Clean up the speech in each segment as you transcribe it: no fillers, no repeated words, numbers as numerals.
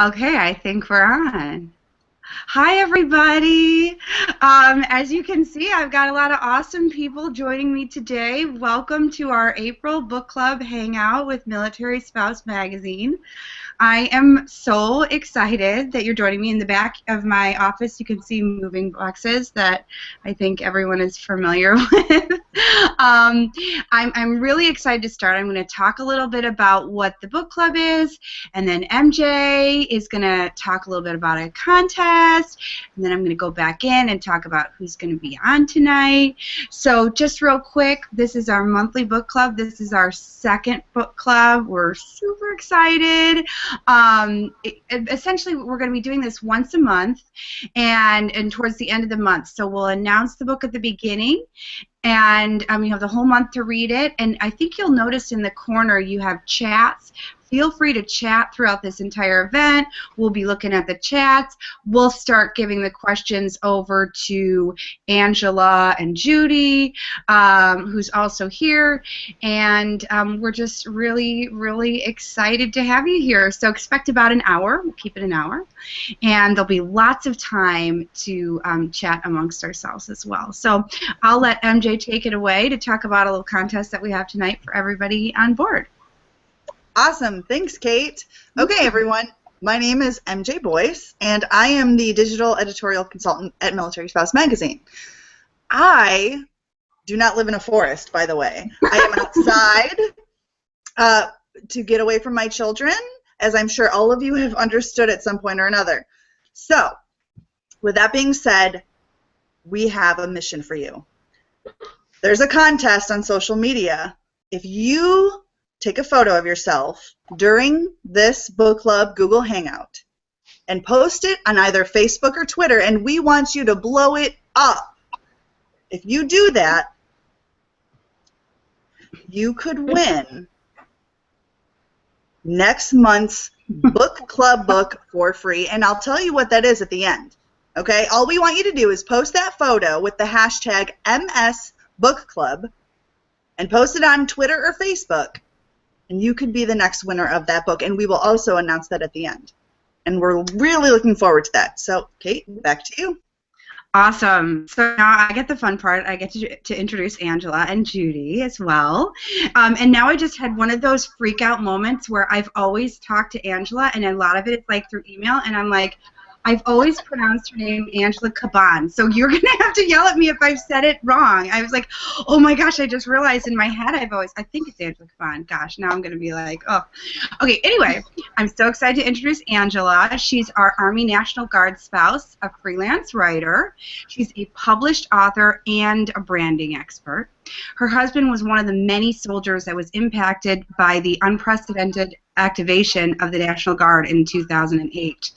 Okay, I think we're on. Hi, everybody. As you can see, I've got a lot of awesome people joining me today. Welcome to our April Book Club Hangout with Military Spouse Magazine. I am so excited that you're joining me. In the back of my office, you can see moving boxes that I think everyone is familiar with. I'm really excited to start. I'm going to talk a little bit about what the book club is, and then MJ is going to talk a little bit about a contest, and then I'm going to go back in and talk about who's going to be on tonight. So just real quick, this is our monthly book club. This is our second book club. We're super excited. Essentially, we're going to be doing this once a month and towards the end of the month. So we'll announce the book at the beginning, and you have the whole month to read it. And I think you'll notice in the corner you have chats. Feel free to chat throughout this entire event. We'll be looking at the chats. We'll start giving the questions over to Angela and Judy, who's also here. And we're just really, really excited to have you here. So expect about an hour. We'll keep it an hour. And there'll be lots of time to chat amongst ourselves as well. So I'll let MJ take it away to talk about a little contest that we have tonight for everybody on board. Awesome. Thanks, Kate. Okay, everyone. My name is MJ Boyce, and I am the digital editorial consultant at Military Spouse Magazine. I do not live in a forest, by the way. I am outside to get away from my children, as I'm sure all of you have understood at some point or another. So, with that being said, we have a mission for you. There's a contest on social media. If you take a photo of yourself during this book club Google Hangout and post it on either Facebook or Twitter, and we want you to blow it up. If you do that, you could win next month's book club book for free, and I'll tell you what that is at the end. Okay? All we want you to do is post that photo with the hashtag MSBookClub and post it on Twitter or Facebook, and you could be the next winner of that book, and we will also announce that at the end. And we're really looking forward to that. So, Kate, back to you. Awesome. So now I get the fun part. I get to introduce Angela and Judy as well. And now I just had one of those freak out moments where I've always talked to Angela, and a lot of it is like through email, and I'm like, I've always pronounced her name Angela Caban, so you're going to have to yell at me if I've said it wrong. I was like, oh my gosh, I just realized in my head I think it's Angela Caban. Gosh, now I'm going to be like, oh. Okay, anyway, I'm so excited to introduce Angela. She's our Army National Guard spouse, a freelance writer. She's a published author and a branding expert. Her husband was one of the many soldiers that was impacted by the unprecedented activation of the National Guard in 2008.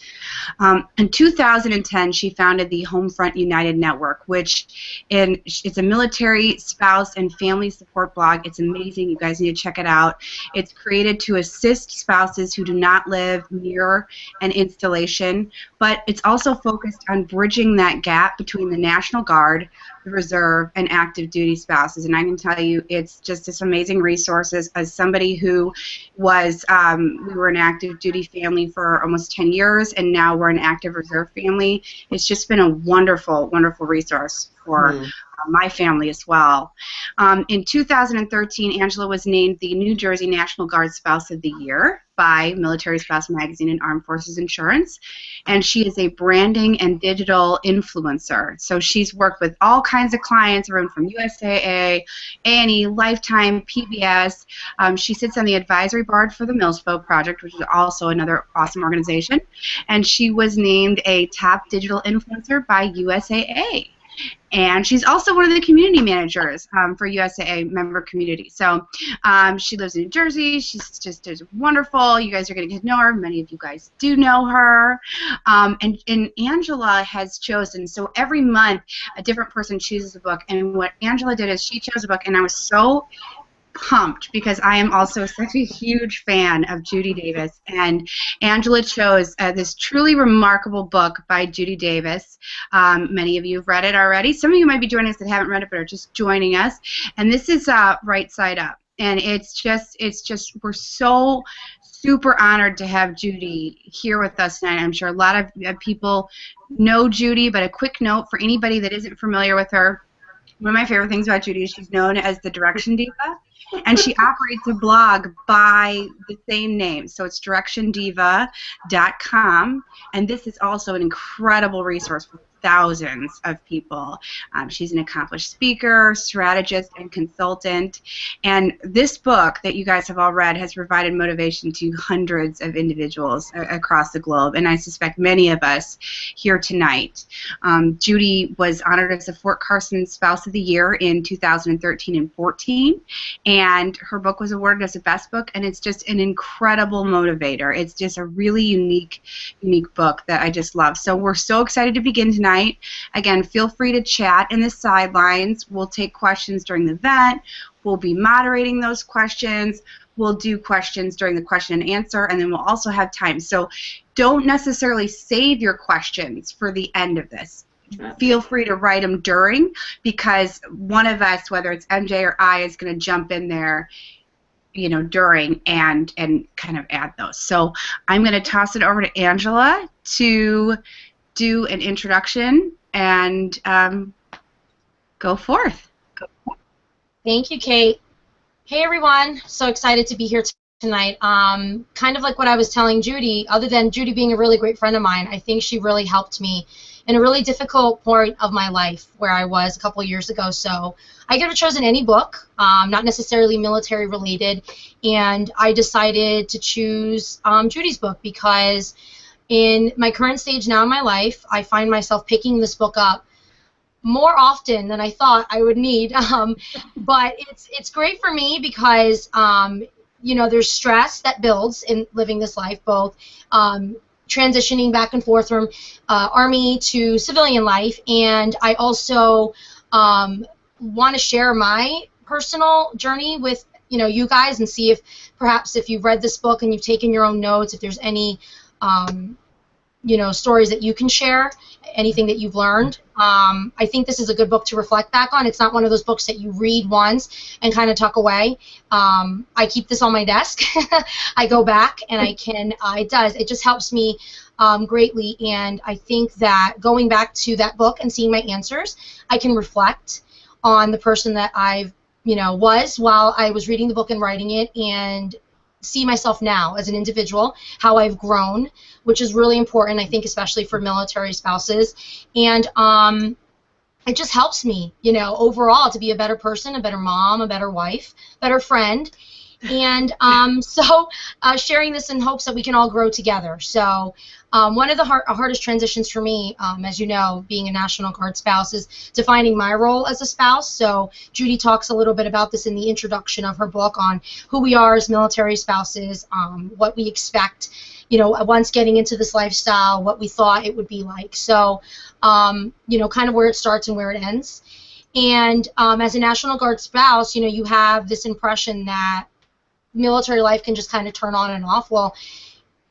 In 2010, she founded the Homefront United Network, which it's a military spouse and family support blog. It's amazing. You guys need to check it out. It's created to assist spouses who do not live near an installation, but it's also focused on bridging that gap between the National Guard, the Reserve, and active duty spouses. And I can tell you, it's just this amazing resources. As somebody who was, we were an active duty family for almost 10 years, and now we're an active reserve family. It's just been a wonderful, wonderful resource for my family as well. In 2013, Angela was named the New Jersey National Guard Spouse of the Year by Military Spouse Magazine and Armed Forces Insurance, and she is a branding and digital influencer. So she's worked with all kinds of clients, everyone from USAA, A&E, Lifetime, PBS. She sits on the advisory board for the Millspo Project, which is also another awesome organization, and she was named a top digital influencer by USAA. And she's also one of the community managers for USAA member community. So she lives in New Jersey. She's just wonderful. You guys are going to get to know her. Many of you guys do know her. And Angela has chosen, so every month a different person chooses a book. And what Angela did is she chose a book, and I was so pumped because I am also such a huge fan of Judy Davis, and Angela chose this truly remarkable book by Judy Davis. Many of you have read it already. Some of you might be joining us that haven't read it but are just joining us, and this is Right Side Up. And it's just we're so super honored to have Judy here with us tonight. I'm sure a lot of people know Judy, but a quick note for anybody that isn't familiar with her. One of my favorite things about Judy is she's known as the Direction Diva, and she operates a blog by the same name. So it's directiondiva.com, and this is also an incredible resource for thousands of people. She's an accomplished speaker, strategist, and consultant. And this book that you guys have all read has provided motivation to hundreds of individuals across the globe, and I suspect many of us here tonight. Judy was honored as a Fort Carson Spouse of the Year in 2013 and 14, and her book was awarded as a best book, and it's just an incredible motivator. It's just a really unique book that I just love. So we're so excited to begin tonight. Again, feel free to chat in the sidelines. We'll take questions during the event. We'll be moderating those questions. We'll do questions during the question and answer, and then we'll also have time. So don't necessarily save your questions for the end of this. Feel free to write them during, because one of us, whether it's MJ or I, is going to jump in there, you know, during and kind of add those. So I'm going to toss it over to Angela to do an introduction and go forth. Thank you, Kate. Hey, everyone. So excited to be here tonight. Kind of like what I was telling Judy, other than Judy being a really great friend of mine, I think she really helped me in a really difficult point of my life where I was a couple years ago. So I could have chosen any book, not necessarily military related, and I decided to choose Judy's book because in my current stage now in my life, I find myself picking this book up more often than I thought I would need. But it's great for me because you know, there's stress that builds in living this life, both transitioning back and forth from Army to civilian life, and I also want to share my personal journey with you guys and see if perhaps if you've read this book and you've taken your own notes, if there's any stories that you can share, anything that you've learned. I think this is a good book to reflect back on. It's not one of those books that you read once and kind of tuck away. I keep this on my desk. I go back and it just helps me greatly, and I think that going back to that book and seeing my answers, I can reflect on the person that I've was while I was reading the book and writing it, and see myself now as an individual, how I've grown, which is really important, I think, especially for military spouses. And it just helps me, overall to be a better person, a better mom, a better wife, better friend. And so sharing this in hopes that we can all grow together. So one of the hardest transitions for me, as you know, being a National Guard spouse, is defining my role as a spouse. So Judy talks a little bit about this in the introduction of her book on who we are as military spouses, what we expect, once getting into this lifestyle, what we thought it would be like. So, kind of where it starts and where it ends. And as a National Guard spouse, you have this impression that military life can just kind of turn on and off. Well,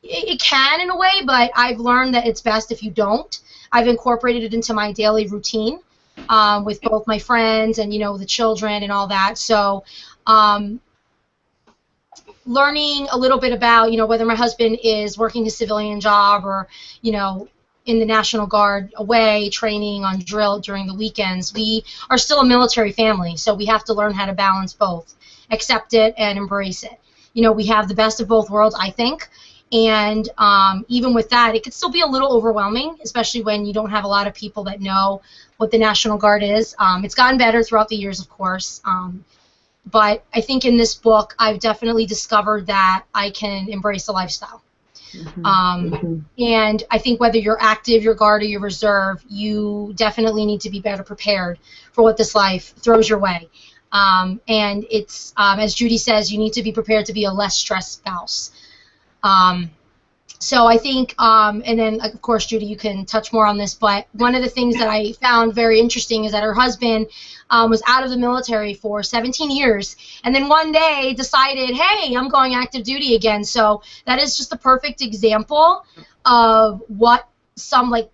it can in a way, but I've learned that it's best if you don't. I've incorporated it into my daily routine with both my friends and, the children and all that. So learning a little bit about, whether my husband is working his civilian job or, in the National Guard away, training on drill during the weekends, we are still a military family, so we have to learn how to balance both, accept it and embrace it. We have the best of both worlds, I think, and even with that, it could still be a little overwhelming, especially when you don't have a lot of people that know what the National Guard is. It's gotten better throughout the years, of course, but I think in this book, I've definitely discovered that I can embrace a lifestyle. And I think whether you're active, your Guard, or your Reserve, you definitely need to be better prepared for what this life throws your way. And it's, as Judy says, you need to be prepared to be a less stressed spouse. So I think, and then of course, Judy, you can touch more on this, but one of the things that I found very interesting is that her husband was out of the military for 17 years, and then one day decided, hey, I'm going active duty again. So that is just a perfect example of what some like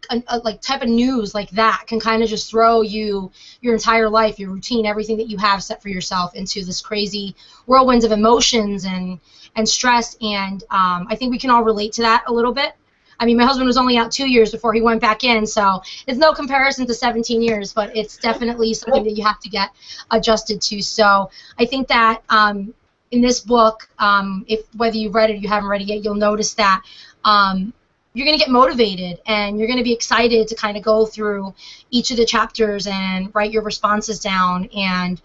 type of news like that can kind of just throw your entire life, your routine, everything that you have set for yourself into this crazy whirlwinds of emotions and and stress, and I think we can all relate to that a little bit. I mean, my husband was only out 2 years before he went back in, so it's no comparison to 17 years, but it's definitely something that you have to get adjusted to. So I think that in this book, if whether you've read it or you haven't read it yet, you'll notice that you're going to get motivated and you're going to be excited to kind of go through each of the chapters and write your responses down, and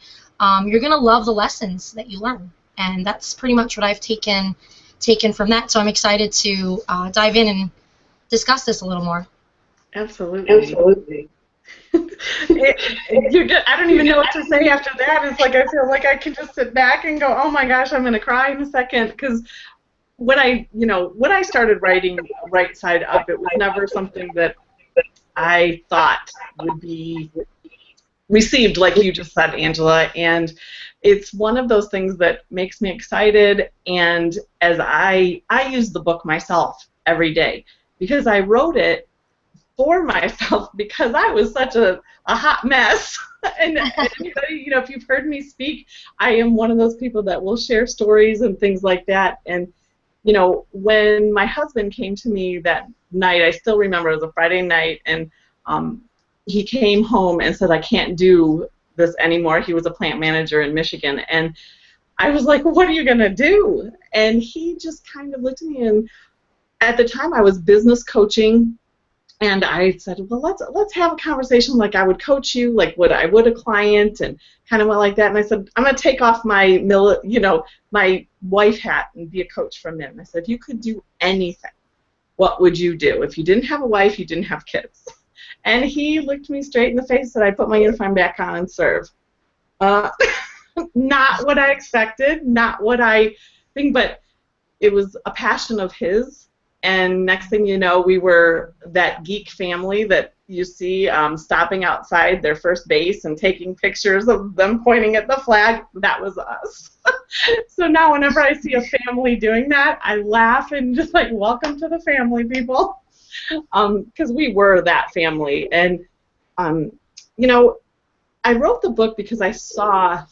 you're going to love the lessons that you learn. And that's pretty much what I've taken from that. So I'm excited to dive in and discuss this a little more. Absolutely. I don't even know what to say after that. It's like I feel like I can just sit back and go, oh my gosh, I'm going to cry in a second, because when I started writing Right Side Up, it was never something that I thought would be received like you just said, Angela, and it's one of those things that makes me excited, and as I use the book myself every day, because I wrote it for myself because I was such a hot mess. And anybody, if you've heard me speak, I am one of those people that will share stories and things like that. And when my husband came to me that night, I still remember it was a Friday night, and he came home and said, I can't do this anymore. He was a plant manager in Michigan, and I was like, what are you going to do? And he just kind of looked at me, and at the time I was business coaching, and I said, well, let's have a conversation like I would coach you, like what I would a client, and kind of went like that. And I said, I'm going to take off my my wife hat and be a coach from then. I said, if you could do anything, what would you do? If you didn't have a wife, you didn't have kids. And he looked me straight in the face and said, I'd put my uniform back on and serve. Not what I expected, not what I think, but it was a passion of his. And next thing you know, we were that geek family that you see stopping outside their first base and taking pictures of them pointing at the flag. That was us. So now whenever I see a family doing that, I laugh and just like, welcome to the family, people. Because we were that family. And, I wrote the book because I saw,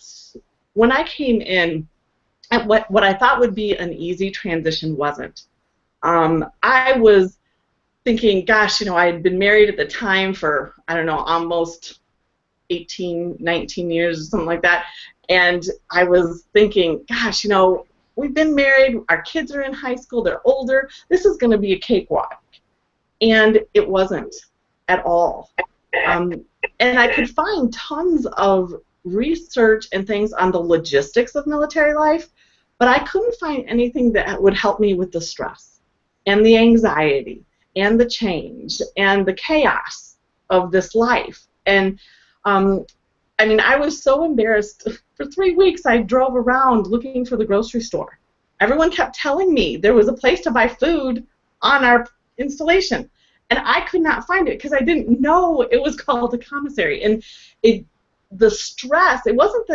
when I came in, what I thought would be an easy transition wasn't. I was thinking, gosh, I had been married at the time for, I don't know, almost 18, 19 years or something like that. And I was thinking, gosh, we've been married, our kids are in high school, they're older, this is going to be a cakewalk. And it wasn't at all. And I could find tons of research and things on the logistics of military life, but I couldn't find anything that would help me with the stress and the anxiety and the change and the chaos of this life. And I was so embarrassed. For 3 weeks, I drove around looking for the grocery store. Everyone kept telling me there was a place to buy food on our installation, and I could not find it because I didn't know it was called a commissary. And the stress, it wasn't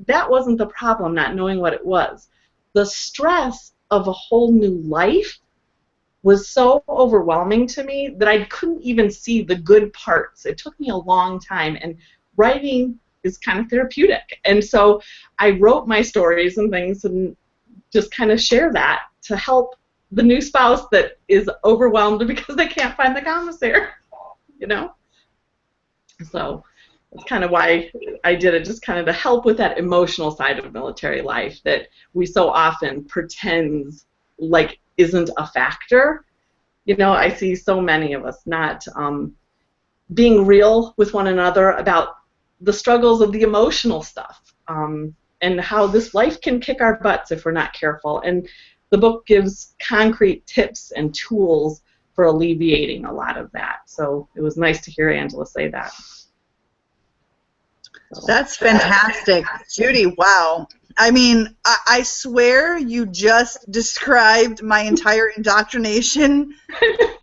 that wasn't the problem, not knowing what it was. The stress of a whole new life was so overwhelming to me that I couldn't even see the good parts. It took me a long time, and writing is kind of therapeutic. And so I wrote my stories and things and just kind of share that to help the new spouse that is overwhelmed because they can't find the commissary, So that's kind of why I did it, just kind of to help with that emotional side of military life that we so often pretends like isn't a factor. I see so many of us not being real with one another about the struggles of the emotional stuff and how this life can kick our butts if we're not careful. And the book gives concrete tips and tools for alleviating a lot of that. So it was nice to hear Angela say that. So. That's fantastic. Judy, wow. I swear you just described my entire indoctrination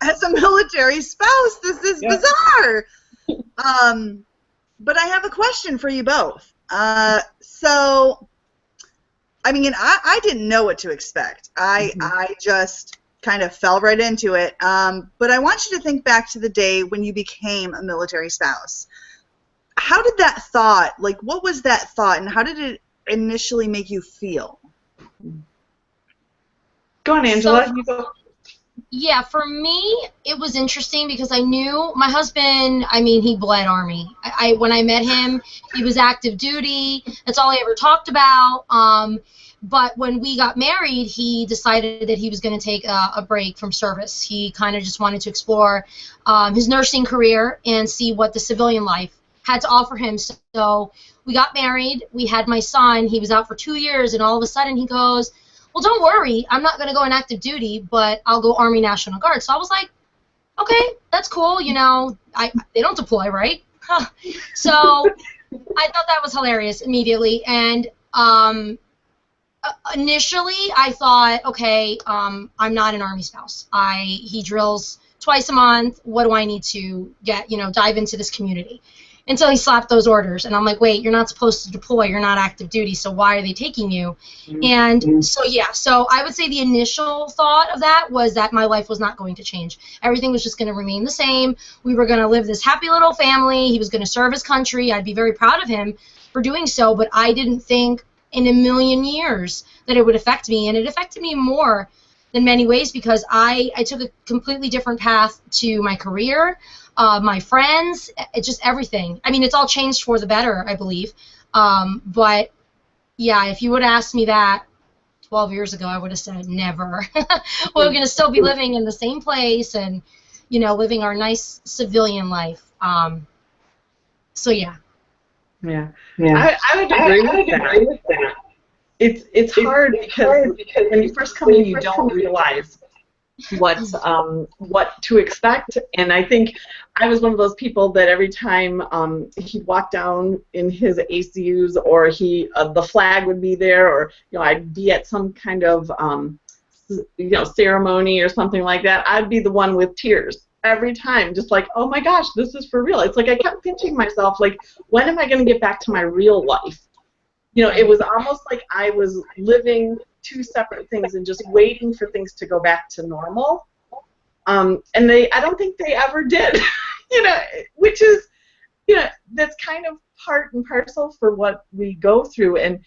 as a military spouse. This is bizarre. But I have a question for you both. I didn't know what to expect. I just kind of fell right into it. But I want you to think back to the day when you became a military spouse. How did that thought, what was that thought, and how did it initially make you feel? Go on, Angela. You go. Yeah, for me, it was interesting because I knew my husband, I mean, he bled Army. When I met him, he was active duty. That's all I ever talked about. But when we got married, he decided that he was going to take a break from service. He kind of just wanted to explore his nursing career and see what the civilian life had to offer him. So we got married. We had my son. He was out for 2 years, and all of a sudden he goes, well, don't worry, I'm not going to go in active duty, but I'll go Army National Guard. So I was like, okay, that's cool. You know, they don't deploy, right? Huh. So I thought that was hilarious immediately. And initially I thought, okay, I'm not an Army spouse. He drills twice a month. What do I need to get, dive into this community? Until he slapped those orders, and I'm like, wait, you're not supposed to deploy, you're not active duty, so why are they taking you? And so I would say the initial thought of that was that my life was not going to change. Everything was just going to remain the same. We were going to live this happy little family. He was going to serve his country. I'd be very proud of him for doing so, but I didn't think in a million years that it would affect me, and it affected me more in many ways because I took a completely different path to my career, my friends, just everything. I mean, it's all changed for the better, I believe. But, yeah, if you would have asked me that 12 years ago, I would have said never. We're going to still be living in the same place and, living our nice civilian life. So, yeah. Yeah. I would agree with that. It's hard because when you first come in, you don't realize what to expect, and I think I was one of those people that every time he'd walk down in his ACUs, or the flag would be there, or I'd be at some kind of ceremony or something like that, I'd be the one with tears every time, just like, oh my gosh, this is for real. It's like I kept pinching myself, like, when am I going to get back to my real life? It was almost like I was living two separate things and just waiting for things to go back to normal. And I don't think they ever did, which is, that's kind of part and parcel for what we go through. And,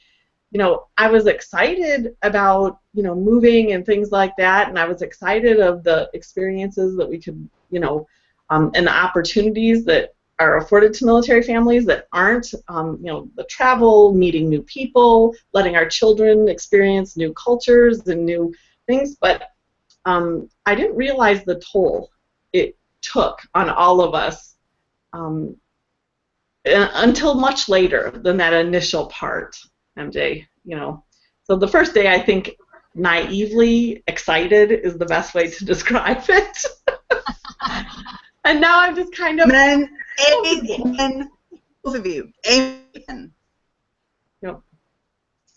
I was excited about, moving and things like that. And I was excited of the experiences that we could, and the opportunities that are afforded to military families that aren't, the travel, meeting new people, letting our children experience new cultures and new things. But I didn't realize the toll it took on all of us until much later than that initial part, MJ. So the first day, I think, naively excited is the best way to describe it. And now I'm just kind of... Amen. Both of you. Amen. Yep.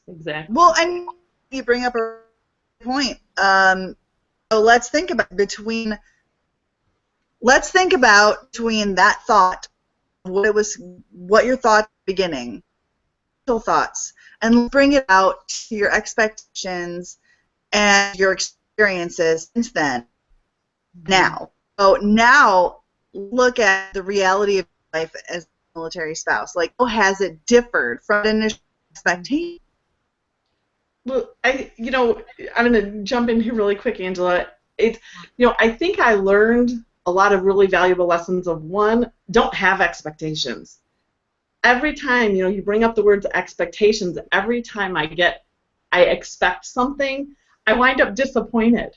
Exactly. Well, and you bring up a point. So let's think about between that thought, what your thought at the beginning, thoughts, and bring it out to your expectations and your experiences since then. Now. So now look at the reality of life as a military spouse. Like, how has it differed from initial expectation? Well, I'm going to jump in here really quick, Angela. I think I learned a lot of really valuable lessons of, one, don't have expectations. Every time, you bring up the words expectations, every time I expect something, I wind up disappointed.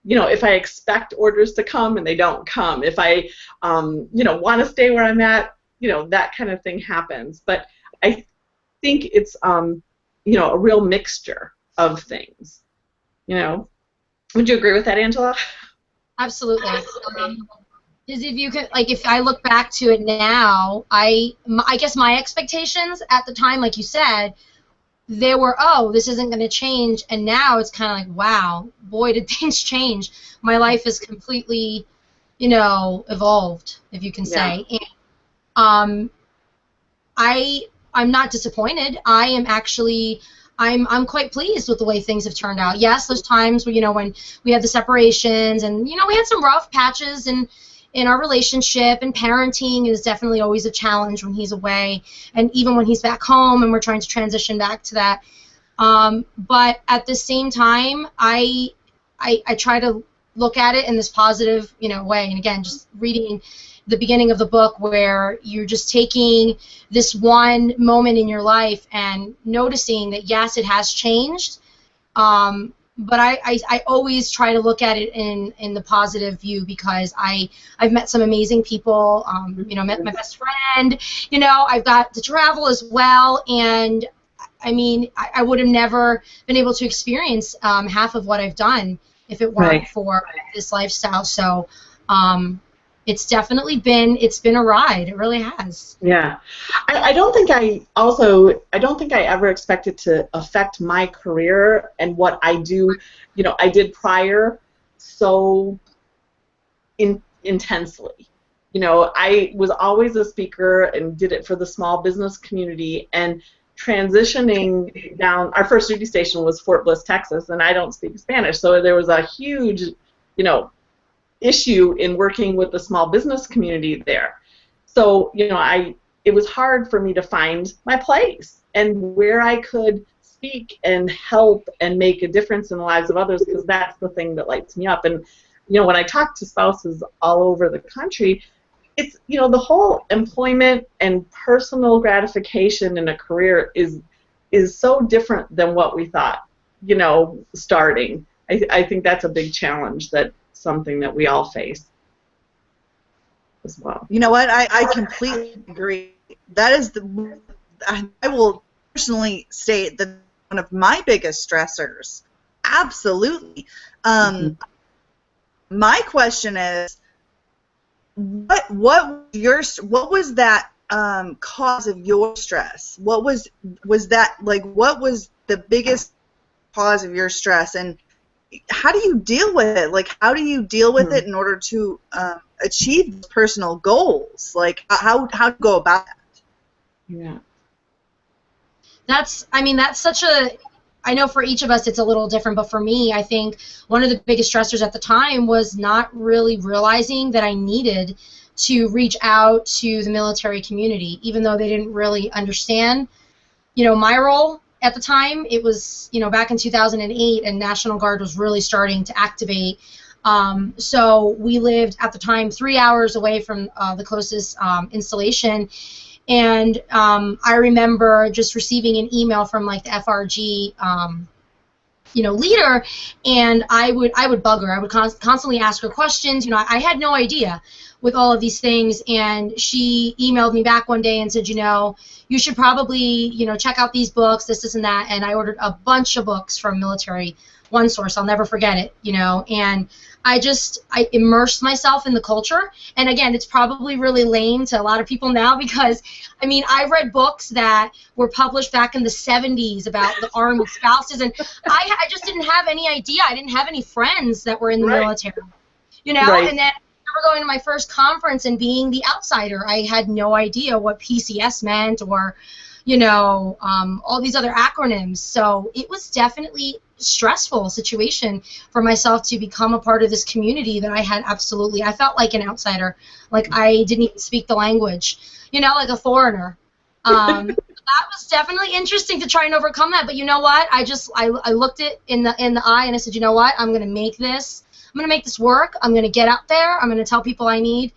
If I expect orders to come and they don't come, if I, want to stay where I'm at, that kind of thing happens. But I think it's, a real mixture of things. Would you agree with that, Angela? Absolutely. Because if I look back to it now, I guess my expectations at the time, like you said, they were, oh, this isn't going to change, and now it's kind of like, wow, boy, did things change. My life is completely, evolved, if you can say. And, I'm not disappointed. I am actually, I'm quite pleased with the way things have turned out. Yes, those times where, when we had the separations, and, we had some rough patches in our relationship, and parenting is definitely always a challenge when he's away, and even when he's back home and we're trying to transition back to that. But at the same time, I I try to look at it in this positive, way. And again, just reading the beginning of the book where you're just taking this one moment in your life and noticing that, yes, it has changed, but I always try to look at it in the positive view, because I've met some amazing people, met my best friend, I've got to travel as well, and I mean, I would have never been able to experience half of what I've done if it weren't for this lifestyle. So it's definitely been a ride. It really has. Yeah. I don't think I ever expected to affect my career and what I do, I did prior so intensely. I was always a speaker and did it for the small business community, and transitioning down, our first duty station was Fort Bliss, Texas, and I don't speak Spanish, so there was a huge, issue in working with the small business community there. So, it was hard for me to find my place and where I could speak and help and make a difference in the lives of others, because that's the thing that lights me up. And, when I talk to spouses all over the country, it's, the whole employment and personal gratification in a career is so different than what we thought, starting. I think that's a big challenge, that's something that we all face as well. You know what? I completely agree. That is I will personally state that one of my biggest stressors. Absolutely. My question is, what was that cause of your stress? What was that, like, what was the biggest cause of your stress, and how do you deal with it? Like, how do you deal with it in order to achieve personal goals? Like, how do you go about that? Yeah. That's such a, I know for each of us it's a little different, but for me, I think one of the biggest stressors at the time was not really realizing that I needed to reach out to the military community, even though they didn't really understand, my role at the time. It was, back in 2008, and National Guard was really starting to activate. So we lived at the time 3 hours away from the closest installation. And I remember just receiving an email from, like, the FRG, leader, and I would bug her. I would constantly ask her questions. I had no idea with all of these things, and she emailed me back one day and said, you should probably, check out these books, this and that. And I ordered a bunch of books from Military One Source. I'll never forget it, and I immersed myself in the culture. And again, it's probably really lame to a lot of people now, because, I read books that were published back in the 70s about the Army spouses, and I just didn't have any idea. I didn't have any friends that were in the military, and then going to my first conference and being the outsider, I had no idea what PCS meant, or, all these other acronyms. So it was definitely a stressful situation for myself to become a part of this community that I felt like an outsider, like I didn't even speak the language, like a foreigner. That was definitely interesting to try and overcome that. But you know what? I looked it in the eye, and I said, you know what? I'm going to make this work. I'm going to get out there. I'm going to tell people I need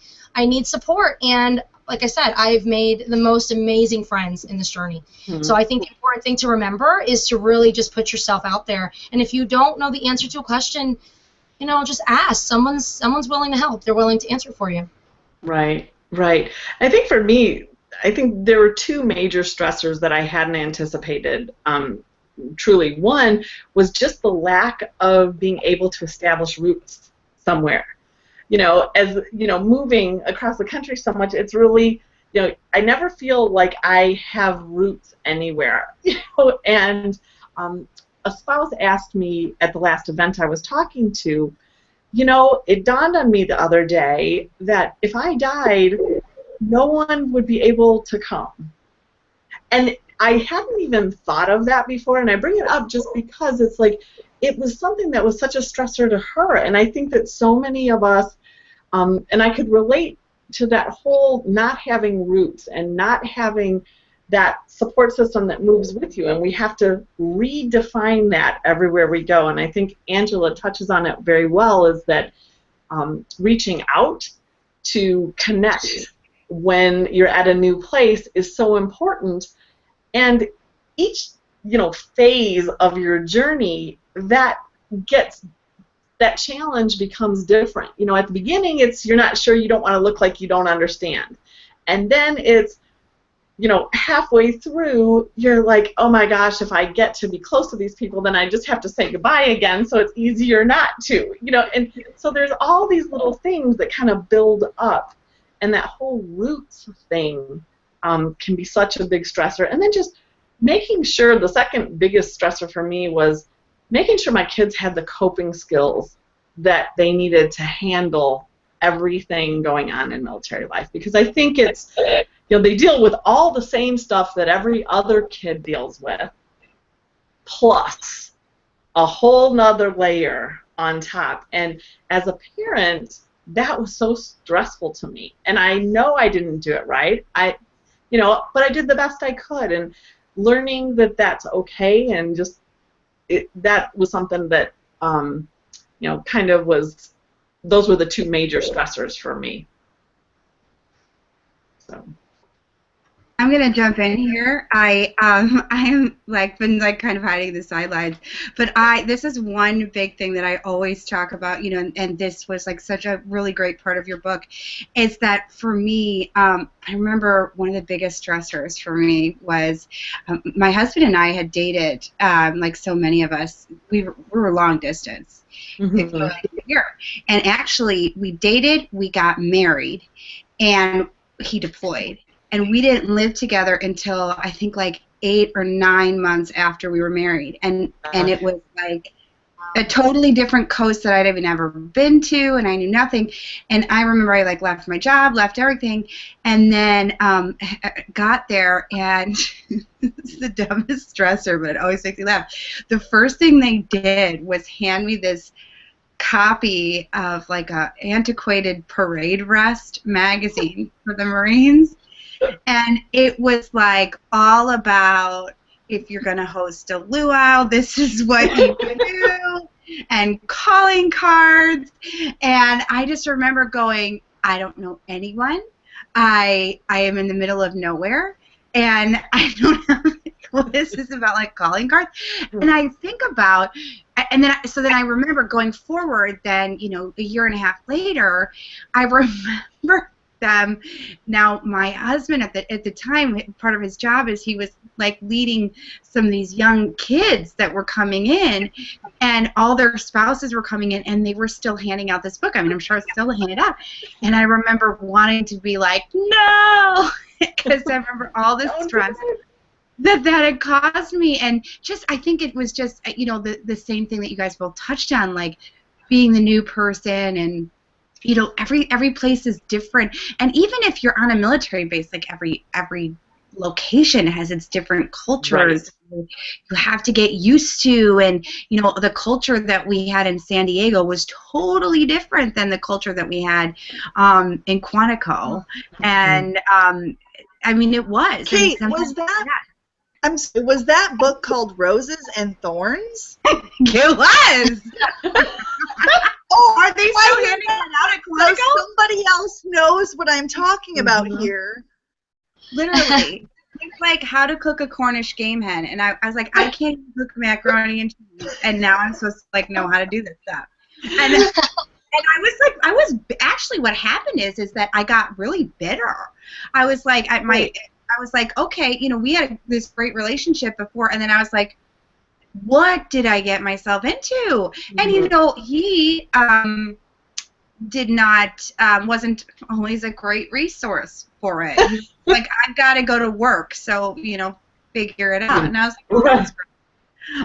support. And like I said, I've made the most amazing friends in this journey. Mm-hmm. So I think the important thing to remember is to really just put yourself out there. And if you don't know the answer to a question, just ask. Someone's willing to help. They're willing to answer for you. Right. I think for me, there were two major stressors that I hadn't anticipated. Truly, one was just the lack of being able to establish roots somewhere. As moving across the country so much, it's really, I never feel like I have roots anywhere. And a spouse asked me at the last event I was talking to, it dawned on me the other day that if I died, no one would be able to come. And I hadn't even thought of that before, and I bring it up just because it's like it was something that was such a stressor to her, and I think that so many of us, and I could relate to that whole not having roots and not having that support system that moves with you, and we have to redefine that everywhere we go. And I think Angela touches on it very well, is that reaching out to connect when you're at a new place is so important. And each phase of your journey, that challenge becomes different. At the beginning, you're not sure, you don't want to look like you don't understand. And then it's halfway through, you're like, oh my gosh, if I get to be close to these people, then I just have to say goodbye again, so it's easier not to, and so there's all these little things that kind of build up, and that whole roots thing can be such a big stressor. And then just making sure, the second biggest stressor for me was making sure my kids had the coping skills that they needed to handle everything going on in military life, because I think it's, they deal with all the same stuff that every other kid deals with, plus a whole nother layer on top. And as a parent, that was so stressful to me. And I know I didn't do it right. But I did the best I could. And learning that that's okay, and just that was something that kind of was. Those were the two major stressors for me. So. I'm gonna jump in here. I am been kind of hiding the sidelines, but this is one big thing that I always talk about, and this was such a really great part of your book, is that for me, I remember one of the biggest stressors for me was my husband and I had dated, like so many of us, we were long distance. Mm-hmm. And actually, we dated, we got married, and he deployed. And we didn't live together until I think 8 or 9 months after we were married. And it was a totally different coast that I'd even ever been to, and I knew nothing. And I remember I left my job, left everything, and then got there, and it's the dumbest stressor, but it always makes me laugh. The first thing they did was hand me this copy of a antiquated parade rest magazine for the Marines. And it was all about, if you're going to host a luau, this is what you do, and calling cards. And I just remember going, I don't know anyone. I am in the middle of nowhere, and I don't know what this is about, calling cards. And I think about, and then I remember going forward, then, a year and a half later, I remember them. Now, my husband at the time, part of his job is he was leading some of these young kids that were coming in, and all their spouses were coming in, and they were still handing out this book. I mean, I'm sure it's still handed out. And I remember wanting to be no, because I remember all the stress that had caused me, and just I think it was just the same thing that you guys both touched on, being the new person, and every place is different. And even if you're on a military base, every location has its different cultures. Right. You have to get used to, and the culture that we had in San Diego was totally different than the culture that we had in Quantico. And I mean, it was. Kate, was that book called Roses and Thorns? It was. Oh, are they still handing that out at Quantico? So somebody else knows what I'm talking about here. Literally. It's how to cook a Cornish game hen. And I was like, I can't cook macaroni and cheese. And now I'm supposed to know how to do this stuff. And I was actually, what happened is that I got really bitter. I was okay, we had this great relationship before, and then I was like, what did I get myself into? And he did not, wasn't always a great resource for it. He's I've got to go to work, so figure it out. And I was like, well, that's great.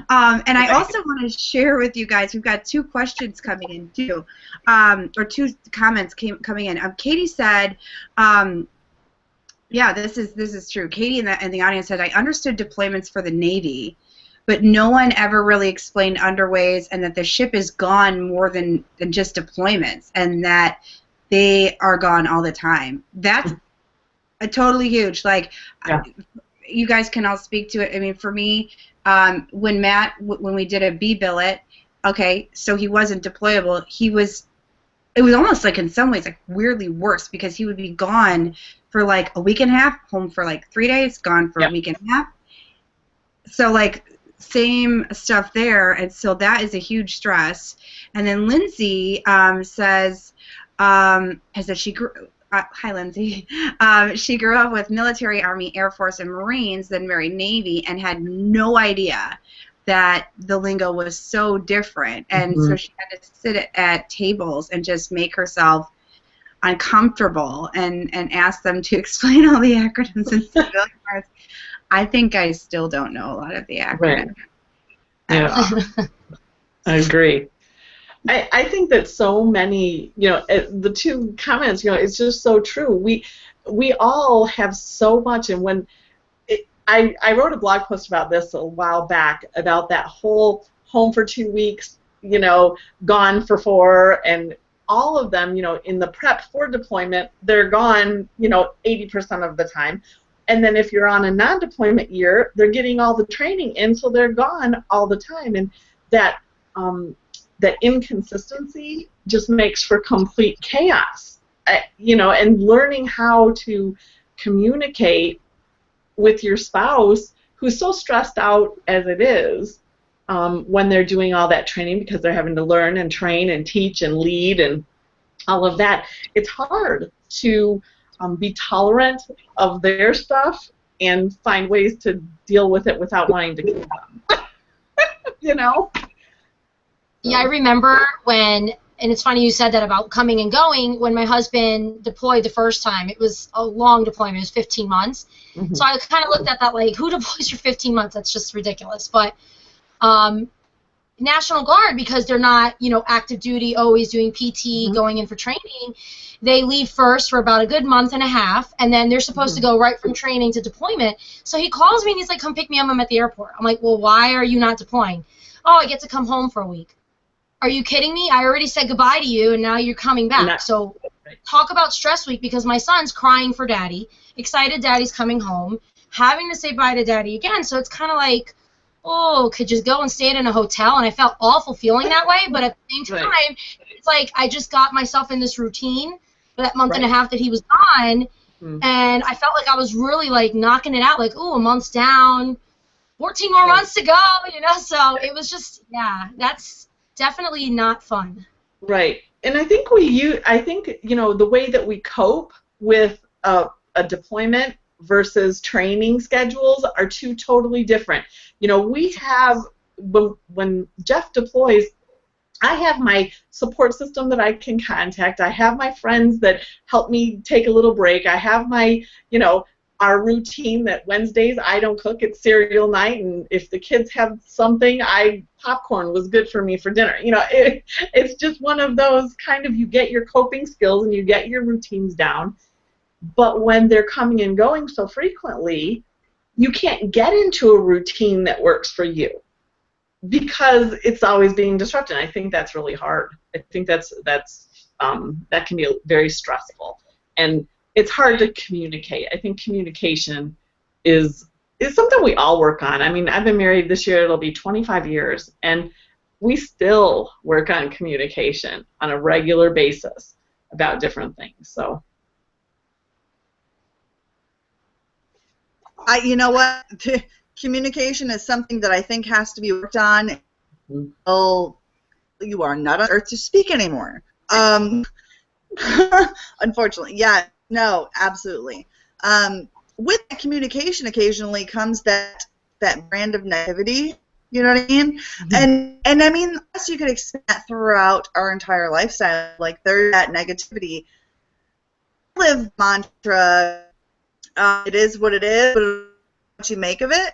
And I also want to share with you guys, we've got 2 questions coming in too, or 2 comments coming in. Katie said, yeah, this is true. Katie in the audience said, I understood deployments for the Navy, but no one ever really explained underways, and that the ship is gone more than just deployments, and that they are gone all the time. That's a totally huge, you guys can all speak to it. I mean, for me, when when we did a B billet, okay, so he wasn't deployable. It was almost like in some ways like weirdly worse because he would be gone for like a week and a half, home for like 3 days, gone for a week and a half. So like same stuff there, and so that is a huge stress. And then Lindsay says that she grew. Hi, Lindsay. She grew up with military, Army, Air Force, and Marines, then married Navy, and had no idea that the lingo was so different. And so she had to sit at tables and just make herself uncomfortable and ask them to explain all the acronyms and civilian words. I think I still don't know a lot of the acronyms. Right. Yeah, I agree. I think that so many, the two comments, it's just so true. We all have so much, and when I wrote a blog post about this a while back about that whole home for 2 weeks, gone for 4, and all of them, in the prep for deployment, they're gone, 80% of the time. And then if you're on a non-deployment year, they're getting all the training in, so they're gone all the time. And that inconsistency just makes for complete chaos, and learning how to communicate with your spouse who's so stressed out as it is when they're doing all that training because they're having to learn and train and teach and lead and all of that. It's hard to be tolerant of their stuff and find ways to deal with it without wanting to kill them. Yeah, I remember when, and it's funny you said that about coming and going, when my husband deployed the first time. It was a long deployment. It was 15 months. So I kind of looked at that like, who deploys for 15 months? That's just ridiculous. But National Guard, because they're not, active duty, always doing PT, going in for training, they leave first for about a good month and a half, and then they're supposed to go right from training to deployment. So he calls me and he's like, come pick me up, I'm at the airport. I'm like, well, why are you not deploying? Oh, I get to come home for a week. Are you kidding me? I already said goodbye to you, and now you're coming back. So talk about stress week, because my son's crying for daddy, excited daddy's coming home, having to say bye to daddy again. So it's kind of like, oh, could just go and stay in a hotel, and I felt awful feeling that way, but at the same time, it's like I just got myself in this routine for that month and a half that he was gone, and I felt like I was really, like, knocking it out, like, ooh, a month's down, 14 more months to go, so it was just, yeah, that's definitely not fun. Right. And I think the way that we cope with a deployment versus training schedules are two totally different. We have, when Jeff deploys, I have my support system that I can contact. I have my friends that help me take a little break. I have my, our routine that Wednesdays I don't cook, it's cereal night, and if the kids have something, popcorn was good for me for dinner. It's just one of those kind of, you get your coping skills and you get your routines down. But when they're coming and going so frequently, you can't get into a routine that works for you because it's always being disrupted. I think that's really hard. I think that can be very stressful, and it's hard to communicate. I think communication is something we all work on. I mean, I've been married this year, it'll be 25 years, and we still work on communication on a regular basis about different things. So. You know what? Communication is something that I think has to be worked on until you are not on earth to speak anymore. Unfortunately, yeah, no, absolutely. With that communication, occasionally comes that brand of negativity. You know what I mean? And I mean, yes, you could expect that throughout our entire lifestyle. Like, there's that negativity. Live mantra. It is what it is, but what you make of it,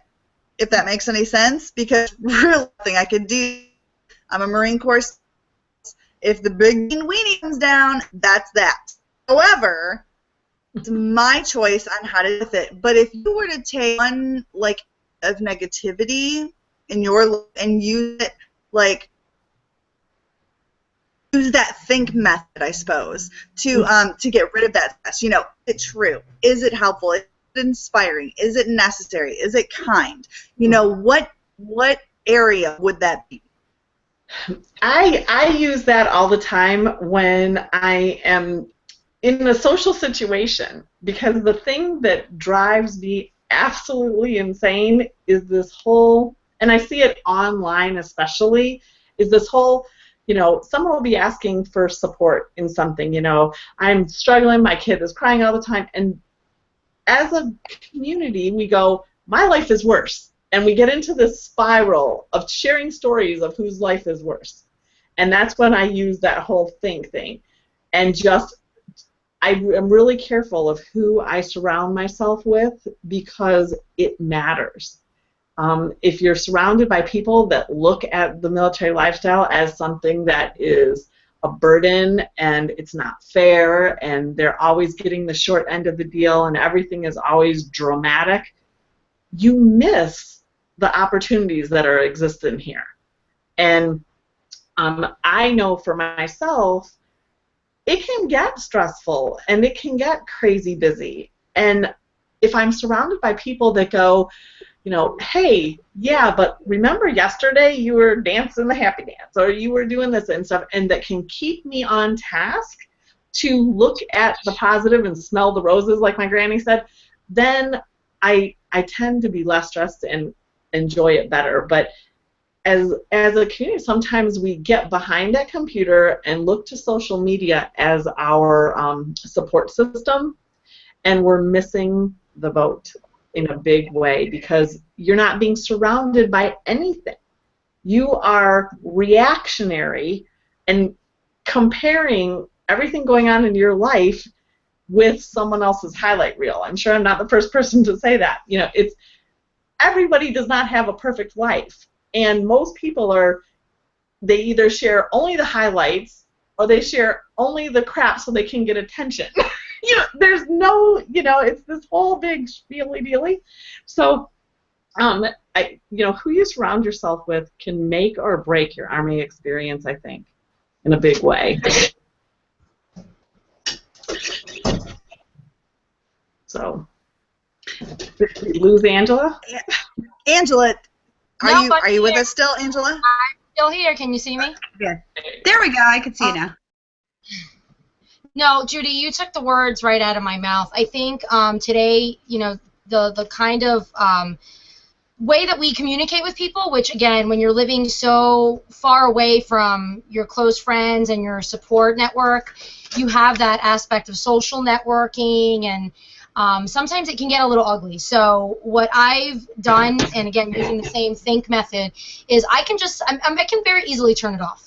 if that makes any sense, because real thing I could do, I'm a Marine Corps, if the big weenie comes down, that's that. However, it's my choice on how to deal with it. But if you were to take one, like, of negativity in your life and use it, like, use that think method, I suppose, to get rid of that stress. Is it true? Is it helpful? Is it inspiring? Is it necessary? Is it kind? You know, what area would that be? I use that all the time when I am in a social situation, because the thing that drives me absolutely insane is this whole, and I see it online especially, is this whole, you know, someone will be asking for support in something, you know, I'm struggling, my kid is crying all the time, and as a community we go, my life is worse. And we get into this spiral of sharing stories of whose life is worse. And that's when I use that whole think thing. And just, I am really careful of who I surround myself with, because it matters. If you're surrounded by people that look at the military lifestyle as something that is a burden and it's not fair and they're always getting the short end of the deal and everything is always dramatic, you miss the opportunities that are existent here. And I know for myself, it can get stressful and it can get crazy busy. And if I'm surrounded by people that go, you know, hey, yeah, but remember yesterday you were dancing the happy dance, or you were doing this and stuff, and that can keep me on task to look at the positive and smell the roses, like my granny said, then I tend to be less stressed and enjoy it better. But as a community, sometimes we get behind that computer and look to social media as our support system, and we're missing the boat in a big way, because you're not being surrounded by anything. You are reactionary and comparing everything going on in your life with someone else's highlight reel. I'm sure I'm not the first person to say that. You know, it's, everybody does not have a perfect life, and most people are, they either share only the highlights or they share only the crap so they can get attention. You know, there's no, you know, it's this whole big spiely-dealy. So, you know, who you surround yourself with can make or break your Army experience, I think, in a big way. So, did we lose Angela? Angela, No, are you with us still, Angela? I'm still here. Can you see me? Yeah. There we go. I can see you now. No, Judy, you took the words right out of my mouth. I think today, you know, the kind of way that we communicate with people, which, again, when you're living so far away from your close friends and your support network, you have that aspect of social networking, and sometimes it can get a little ugly. So what I've done, and again, using the same think method, is I can very easily turn it off.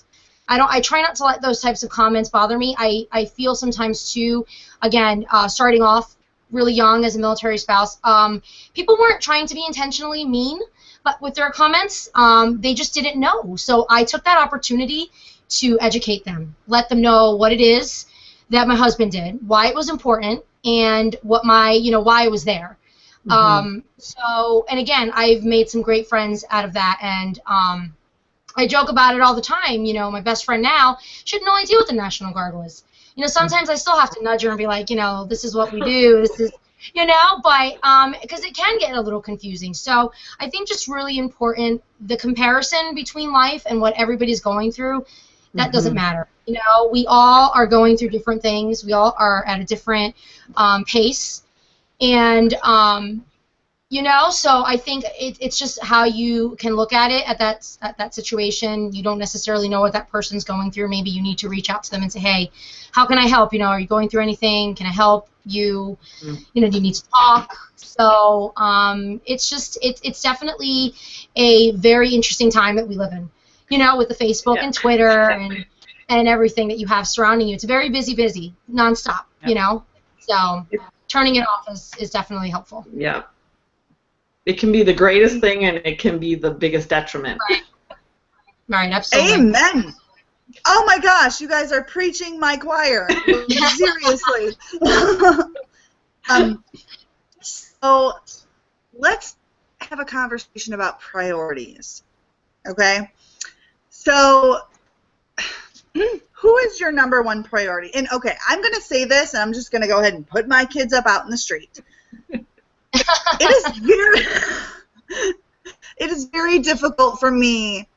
I try not to let those types of comments bother me. I feel sometimes too, again, starting off really young as a military spouse, people weren't trying to be intentionally mean, but with their comments, they just didn't know. So I took that opportunity to educate them, let them know what it is that my husband did, why it was important, and what my, you know, why I was there. So, and again, I've made some great friends out of that, and I joke about it all the time. You know, my best friend now, she had no idea what the National Guard was. You know, sometimes I still have to nudge her and be like, you know, this is what we do, this is, you know, but, because it can get a little confusing. So I think just really important, the comparison between life and what everybody's going through, that doesn't matter. You know, we all are going through different things. We all are at a different pace. And, you know, so I think it's just how you can look at it at that situation. You don't necessarily know what that person's going through. Maybe you need to reach out to them and say, hey, how can I help? You know, are you going through anything? Can I help you? You know, do you need to talk? So it's just, it's definitely a very interesting time that we live in, you know, with the Facebook and Twitter and everything that you have surrounding you. It's very busy, nonstop, you know. So turning it off is definitely helpful. Yeah. It can be the greatest thing, and it can be the biggest detriment. Right, absolutely. Amen. Oh my gosh, you guys are preaching my choir. Seriously. So let's have a conversation about priorities. Okay? So who is your number one priority? And okay, I'm going to say this, and I'm just going to go ahead and put my kids up out in the street. It is very difficult for me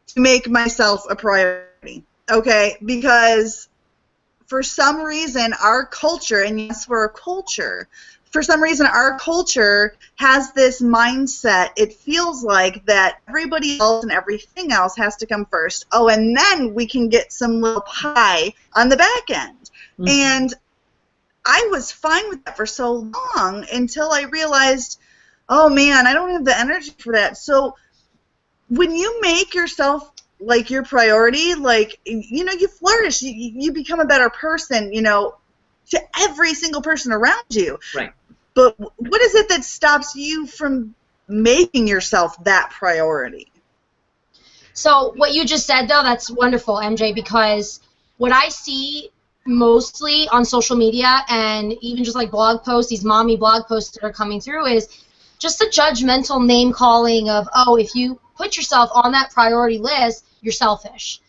to make myself a priority, okay? Because for some reason our culture, and yes, we're a culture, for some reason our culture has this mindset, it feels like, that everybody else and everything else has to come first. Oh, and then we can get some little pie on the back end. Mm-hmm. And I was fine with that for so long until I realized, oh man, I don't have the energy for that. So when you make yourself like your priority, like, you know, you flourish, you become a better person, you know, to every single person around you. Right. But what is it that stops you from making yourself that priority? So what you just said, though, that's wonderful, MJ, because what I see mostly on social media and even just like blog posts, these mommy blog posts that are coming through, is just a judgmental name calling of, oh, if you put yourself on that priority list, you're selfish.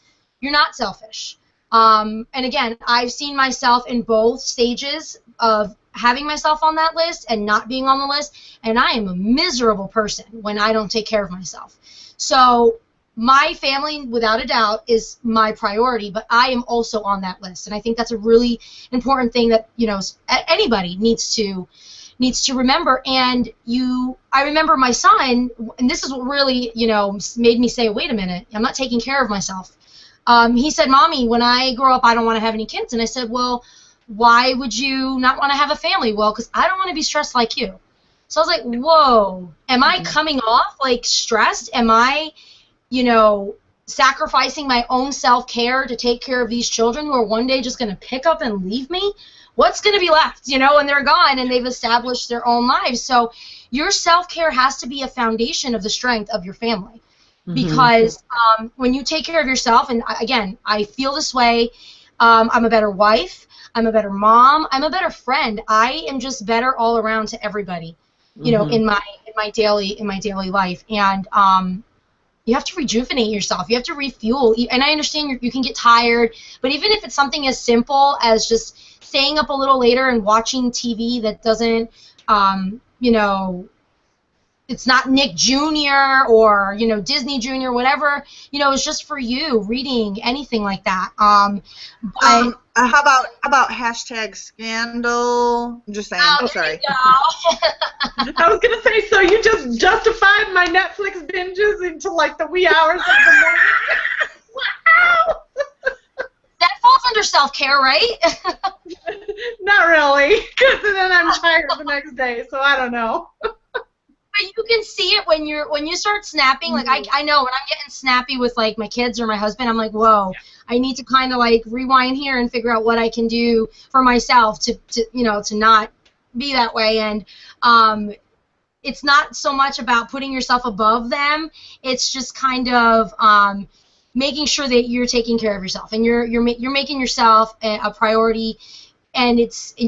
You're not selfish. And again, I've seen myself in both stages of having myself on that list and not being on the list, and I am a miserable person when I don't take care of myself. So my family, without a doubt, is my priority, but I am also on that list, and I think that's a really important thing that, you know, anybody needs to remember. And I remember my son, and this is what really, you know, made me say, wait a minute, I'm not taking care of myself. He said, Mommy, when I grow up, I don't want to have any kids. And I said, well, why would you not want to have a family? Well, because I don't want to be stressed like you. So I was like, whoa, am I coming off like stressed? Am I, you know, sacrificing my own self-care to take care of these children who are one day just going to pick up and leave me? What's going to be left, you know, when they're gone and they've established their own lives? So your self-care has to be a foundation of the strength of your family. Because when you take care of yourself, and again, I feel this way, I'm a better wife, I'm a better mom, I'm a better friend. I am just better all around to everybody, you know, in my daily life. And you have to rejuvenate yourself. You have to refuel. And I understand you can get tired, but even if it's something as simple as just staying up a little later and watching TV that doesn't, you know, it's not Nick Jr. or, you know, Disney Jr., whatever, you know, it's just for you, reading, anything like that. How about hashtag scandal? I'm just saying. Oh, sorry. I was going to say, so you just justified my Netflix binges into like the wee hours of the morning? Wow! That falls under self-care, right? Not really, because then I'm tired the next day, so I don't know. But you can see it when you start snapping. Like I know when I'm getting snappy with like my kids or my husband, I'm like, whoa, yeah. I need to kind of like rewind here and figure out what I can do for myself to you know, to not be that way. And it's not so much about putting yourself above them. It's just kind of making sure that you're taking care of yourself and you're making yourself a priority. And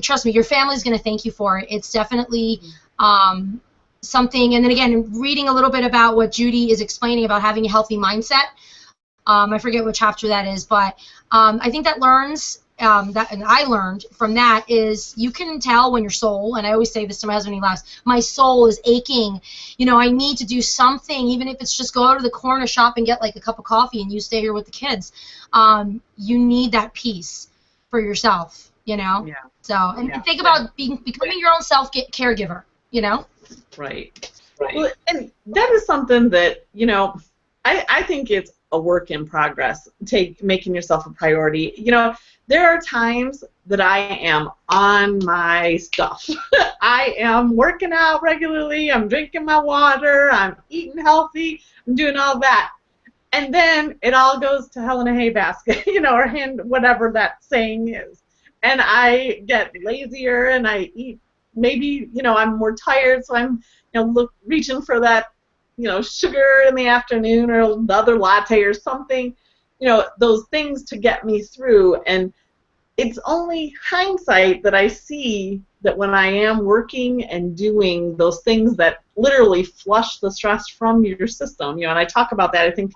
trust me, your family's going to thank you for it. It's definitely something. And then again, reading a little bit about what Judy is explaining about having a healthy mindset. I forget what chapter that is, but I think that and I learned from that is you can tell when your soul, and I always say this to my husband, he laughs, my soul is aching. You know, I need to do something, even if it's just go to the corner shop and get like a cup of coffee and you stay here with the kids. You need that peace for yourself, you know? Yeah. So, and think about becoming your own caregiver, you know? Right. Well, and that is something that, you know, I think it's a work in progress, making yourself a priority. You know, there are times that I am on my stuff. I am working out regularly, I'm drinking my water, I'm eating healthy, I'm doing all that. And then it all goes to hell in a hay basket, you know, or whatever that saying is. And I get lazier and I eat, maybe, you know, I'm more tired, so I'm, you know, reaching for that, you know, sugar in the afternoon or another latte or something, you know, those things to get me through. And it's only hindsight that I see that when I am working and doing those things that literally flush the stress from your system, you know, and I talk about that, I think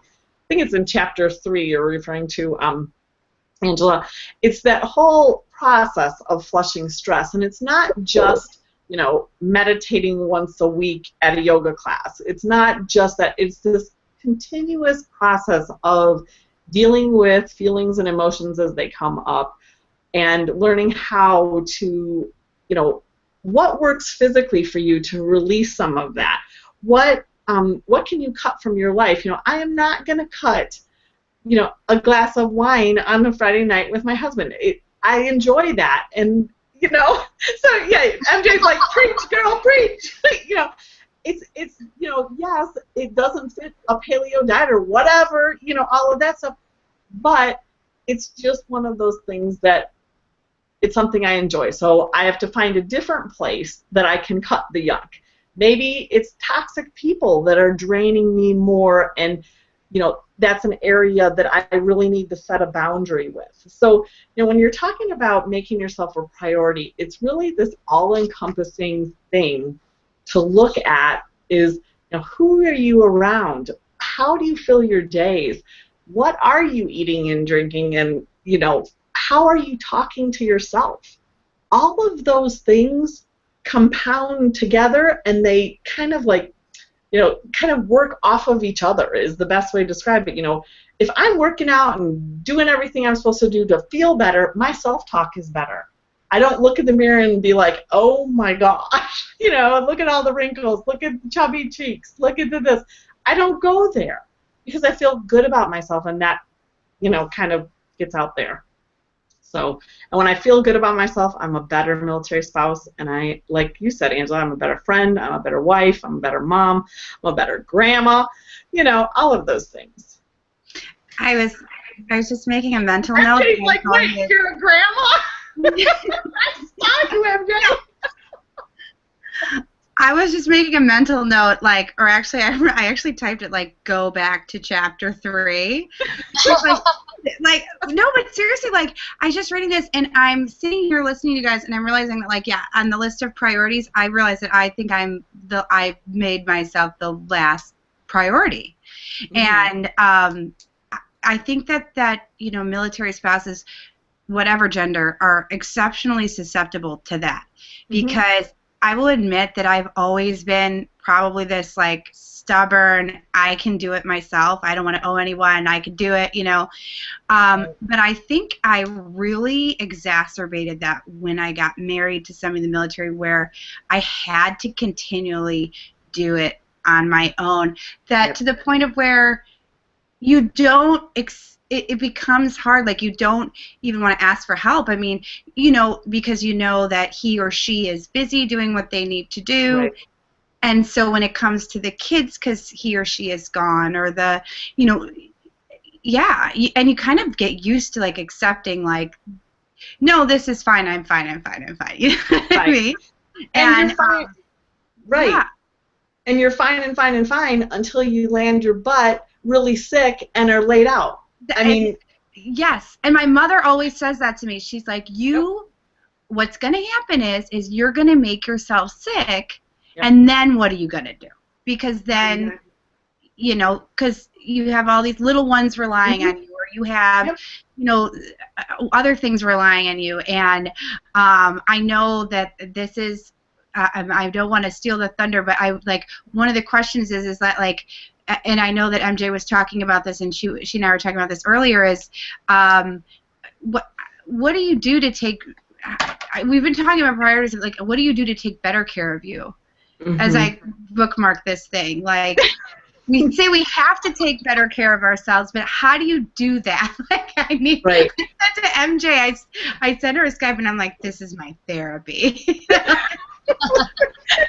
it's in chapter 3 you're referring to, Angela. It's that whole process of flushing stress, and it's not just meditating once a week at a yoga class. It's not just that. It's this continuous process of dealing with feelings and emotions as they come up and learning how to, what works physically for you to release some of that. What can you cut from your life? I am not going to cut, a glass of wine on a Friday night with my husband. I enjoy that, and so yeah, MJ's like, preach, girl, preach. It's yes, it doesn't fit a paleo diet or whatever, all of that stuff, but it's just one of those things that it's something I enjoy. So I have to find a different place that I can cut the yuck. Maybe it's toxic people that are draining me more, and that's an area that I really need to set a boundary with. So when you're talking about making yourself a priority, it's really this all-encompassing thing to look at is, who are you around? How do you fill your days? What are you eating and drinking? And, how are you talking to yourself? All of those things compound together, and they kind of work off of each other is the best way to describe it. If I'm working out and doing everything I'm supposed to do to feel better, my self-talk is better. I don't look in the mirror and be like, oh my gosh, look at all the wrinkles, look at the chubby cheeks, look at this. I don't go there because I feel good about myself, and that, kind of gets out there. So, and when I feel good about myself, I'm a better military spouse, and I, like you said, Angela, I'm a better friend, I'm a better wife, I'm a better mom, I'm a better grandma, all of those things. I was just making a mental note. MJ's like, wait, you're a grandma? I saw you, MJ. I was just making a mental note, I actually typed it, go back to chapter 3. No, but seriously, I just reading this, and I'm sitting here listening to you guys, and I'm realizing that, on the list of priorities, I realize that I think I made myself the last priority. Mm-hmm. And I think that military spouses, whatever gender, are exceptionally susceptible to that, because I will admit that I've always been probably this stubborn, I can do it myself, I don't want to owe anyone, I can do it, but I think I really exacerbated that when I got married to somebody in the military, where I had to continually do it on my own, to the point of where you don't it becomes hard. You don't even want to ask for help. I mean, because that he or she is busy doing what they need to do. Right. And so when it comes to the kids, because he or she is gone, or and you kind of get used to accepting no, this is fine, I'm fine. You know what I mean? And you're fine. Right. Yeah. And you're fine until you land your butt really sick and are laid out. I mean, yes, and my mother always says that to me. She's like, what's going to happen is you're going to make yourself sick, and then what are you going to do? Because then, because you have all these little ones relying on you, or you have, other things relying on you, and I know that this is, I don't want to steal the thunder, but one of the questions is that and I know that MJ was talking about this, and she and I were talking about this earlier, is what do you do to take, we've been talking about priorities, what do you do to take better care of you? As I bookmark this thing, we say we have to take better care of ourselves, but how do you do that? Right. I said to MJ, I sent her a Skype, and I'm like, this is my therapy.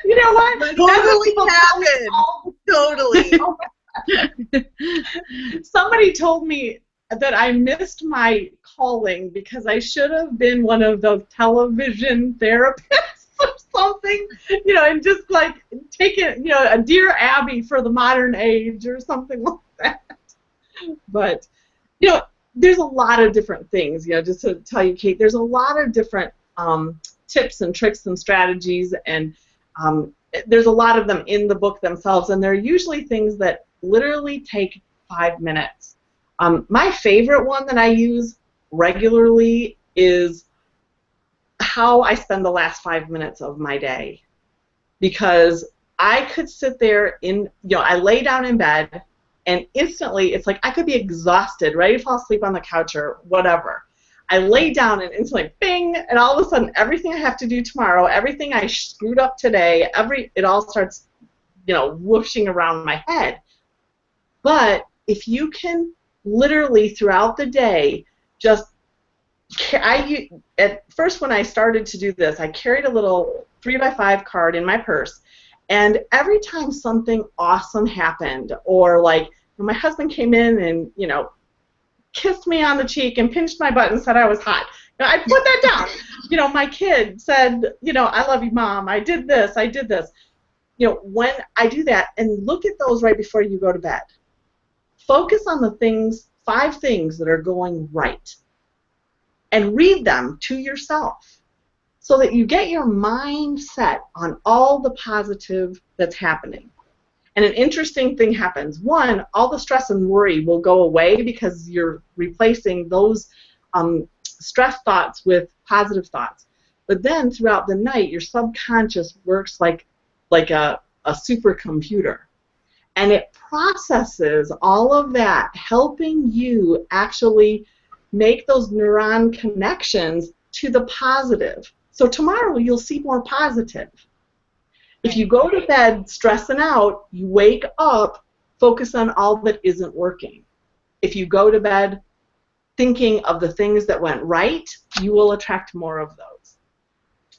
You know what? Totally happened. Totally. Somebody told me that I missed my calling because I should have been one of those television therapists or something, and just take it, a Dear Abby for the modern age or something like that. But, there's a lot of different things, just to tell you, Kate, there's a lot of different tips and tricks and strategies, and there's a lot of them in the book themselves, and they're usually things that literally take 5 minutes. My favorite one that I use regularly is how I spend the last 5 minutes of my day. because I could sit there I lay down in bed, and instantly it's like I could be exhausted, ready to fall asleep on the couch or whatever. I lay down and instantly, bing, and all of a sudden everything I have to do tomorrow, everything I screwed up today, it all starts, whooshing around my head. But if you can literally throughout the day just, at first when I started to do this, I carried a little 3x5 card in my purse, and every time something awesome happened, or like my husband came in and, kissed me on the cheek and pinched my butt and said I was hot, I put that down. My kid said, I love you, Mom, I did this. When I do that, and look at those right before you go to bed. Focus on the 5 things that are going right, and read them to yourself so that you get your mind set on all the positive that's happening. And an interesting thing happens. One, all the stress and worry will go away because you're replacing those stress thoughts with positive thoughts. But then throughout the night, your subconscious works like a supercomputer. And it processes all of that, helping you actually make those neuron connections to the positive. So tomorrow you'll see more positive. If you go to bed stressing out, you wake up, focus on all that isn't working. If you go to bed thinking of the things that went right, you will attract more of those.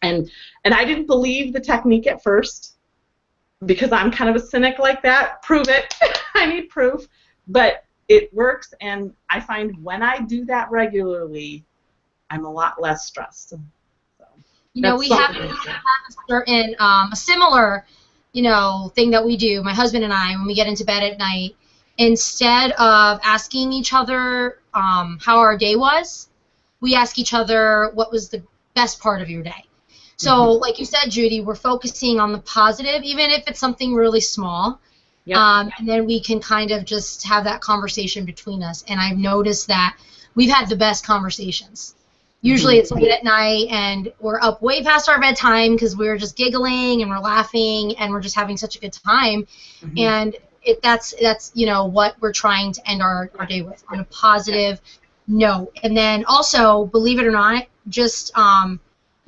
And I didn't believe the technique at first because I'm kind of a cynic like that. Prove it. I need proof. But it works, and I find when I do that regularly, I'm a lot less stressed. We have a similar, thing that we do, my husband and I, when we get into bed at night. Instead of asking each other how our day was, we ask each other what was the best part of your day. So, like you said, Judy, we're focusing on the positive, even if it's something really small. Yep. And then we can kind of just have that conversation between us. And I've noticed that we've had the best conversations. Usually it's late at night, and we're up way past our bedtime because we're just giggling and we're laughing and we're just having such a good time. And that's what we're trying to end our day with, on a positive note. And then also, believe it or not, just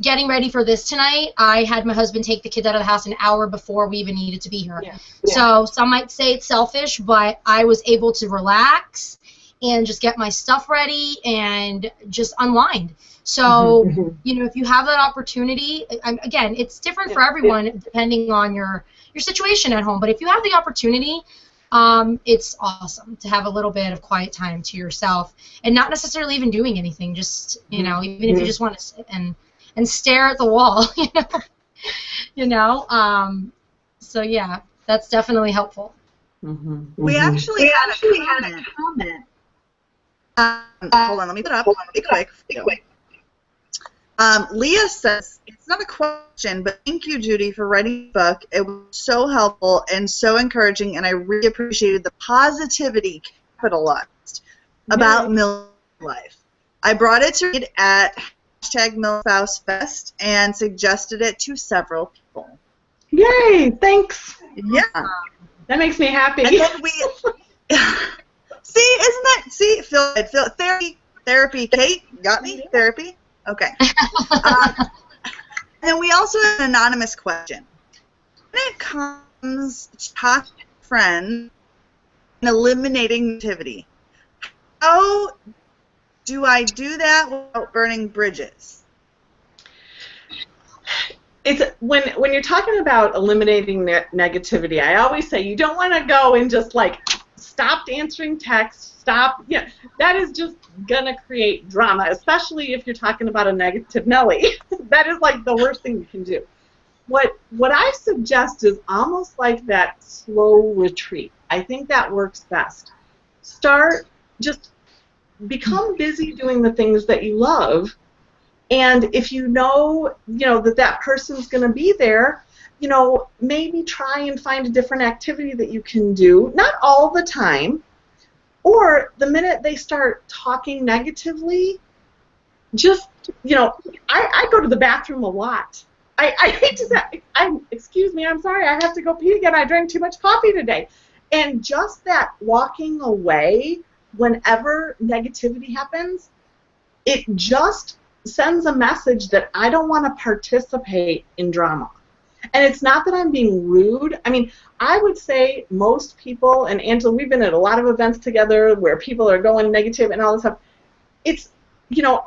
getting ready for this tonight, I had my husband take the kids out of the house an hour before we even needed to be here. Yeah. So some might say it's selfish, but I was able to relax and just get my stuff ready and just unwind. So, if you have that opportunity, again, it's different for everyone depending on your situation at home. But if you have the opportunity, it's awesome to have a little bit of quiet time to yourself and not necessarily even doing anything. Just, even if you just want to sit and stare at the wall, So, yeah, that's definitely helpful. We actually had a comment. Hold on, let me put it up. Be quick. Leah says, it's not a question, but thank you, Judy, for writing the book. It was so helpful and so encouraging, and I really appreciated the positivity capitalized about military life. I brought it to read at #MilSpouseFest and suggested it to several people. Yay, thanks. Yeah. That makes me happy. And then we... See, feel therapy, Kate, got me? Therapy? Okay. And then we also have an anonymous question. When it comes to talking to friends and eliminating negativity, how do I do that without burning bridges? It's when you're talking about eliminating negativity, I always say you don't want to go and just stop answering texts, that is just going to create drama, especially if you're talking about a negative Nelly. That is the worst thing you can do. What I suggest is almost like that slow retreat. I think that works best. Become busy doing the things that you love, and if you know that person's going to be there, maybe try and find a different activity that you can do, not all the time, or the minute they start talking negatively, just, I go to the bathroom a lot, I hate to say, excuse me, I'm sorry, I have to go pee again. I drank too much coffee today. And just that walking away whenever negativity happens, it just sends a message that I don't want to participate in drama. And it's not that I'm being rude. I mean, I would say most people, and Angela, we've been at a lot of events together where people are going negative and all this stuff. It's,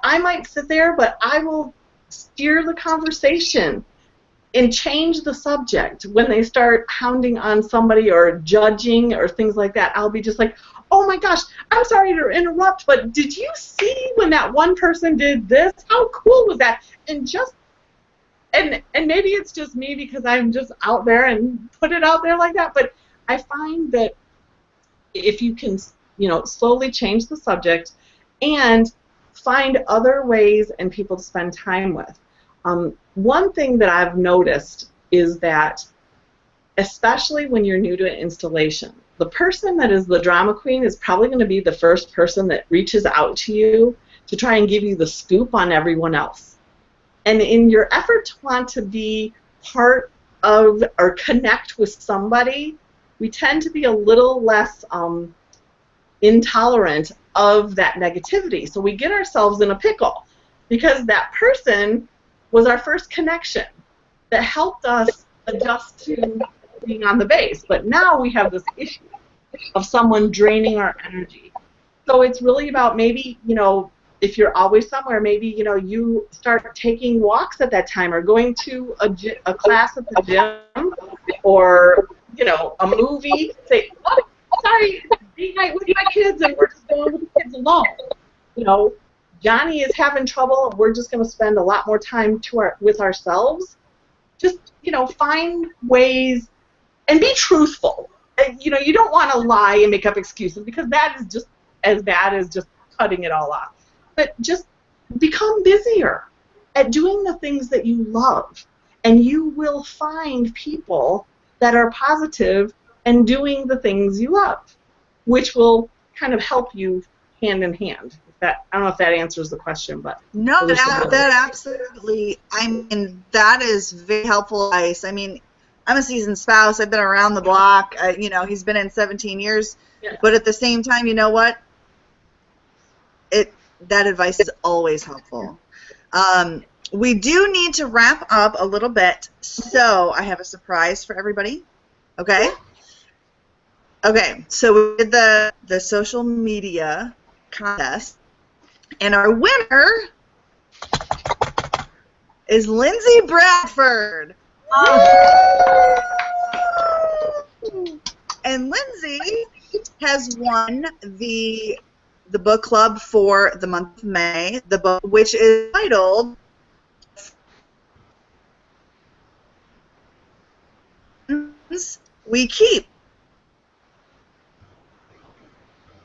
I might sit there, but I will steer the conversation and change the subject when they start hounding on somebody or judging or things like that. I'll be just like, oh my gosh, I'm sorry to interrupt, but did you see when that one person did this? How cool was that? And maybe it's just me because I'm just out there and put it out there like that, but I find that if you can, slowly change the subject and find other ways and people to spend time with. One thing that I've noticed is that, especially when you're new to an installation, the person that is the drama queen is probably going to be the first person that reaches out to you to try and give you the scoop on everyone else. And in your effort to want to be part of or connect with somebody, we tend to be a little less intolerant of that negativity. So we get ourselves in a pickle because that person was our first connection that helped us adjust to being on the base. But now we have this issue of someone draining our energy. So it's really about maybe, if you're always somewhere, maybe, you start taking walks at that time or going to a class at the gym or, a movie. Say, oh, sorry, date night with my kids and we're just going with the kids alone. Johnny is having trouble and we're just going to spend a lot more time with ourselves. Just, find ways and be truthful. And, you don't want to lie and make up excuses because that is just as bad as just cutting it all off. But just become busier at doing the things that you love, and you will find people that are positive and doing the things you love, which will kind of help you hand in hand. I don't know if that answers the question, but no, that absolutely. I mean, that is very helpful advice. I mean, I'm a seasoned spouse. I've been around the block. He's been in 17 years, yeah. But at the same time, you know what? That advice is always helpful. We do need to wrap up a little bit, so I have a surprise for everybody. Okay? Okay, so we did the social media contest, and our winner is Lindsay Bradford. And Lindsay has won the book club for the month of May, the book which is titled We Keep.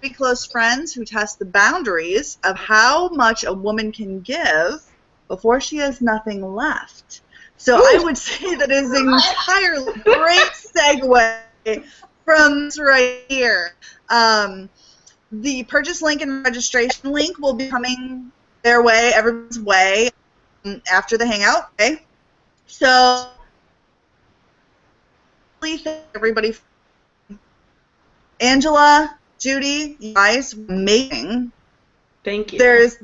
Very close friends who test the boundaries of how much a woman can give before she has nothing left. So I would say that is an entirely great segue from this right here. The purchase link and registration link will be coming their way, everyone's way, after the hangout. Okay, so thank everybody. Angela, Judy, you guys, amazing. Thank you. This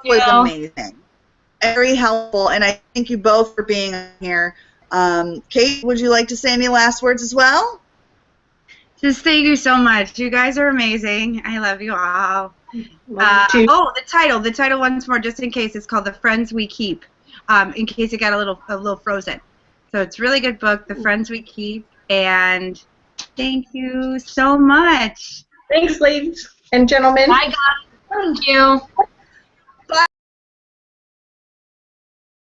was amazing, very helpful, and I thank you both for being here. Kate, would you like to say any last words as well? Just thank you so much. You guys are amazing. I love you all. The title once more, just in case. It's called The Friends We Keep, in case it got a little frozen. So it's a really good book, The Friends We Keep, and thank you so much. Thanks, ladies and gentlemen. Bye, guys. Thank you.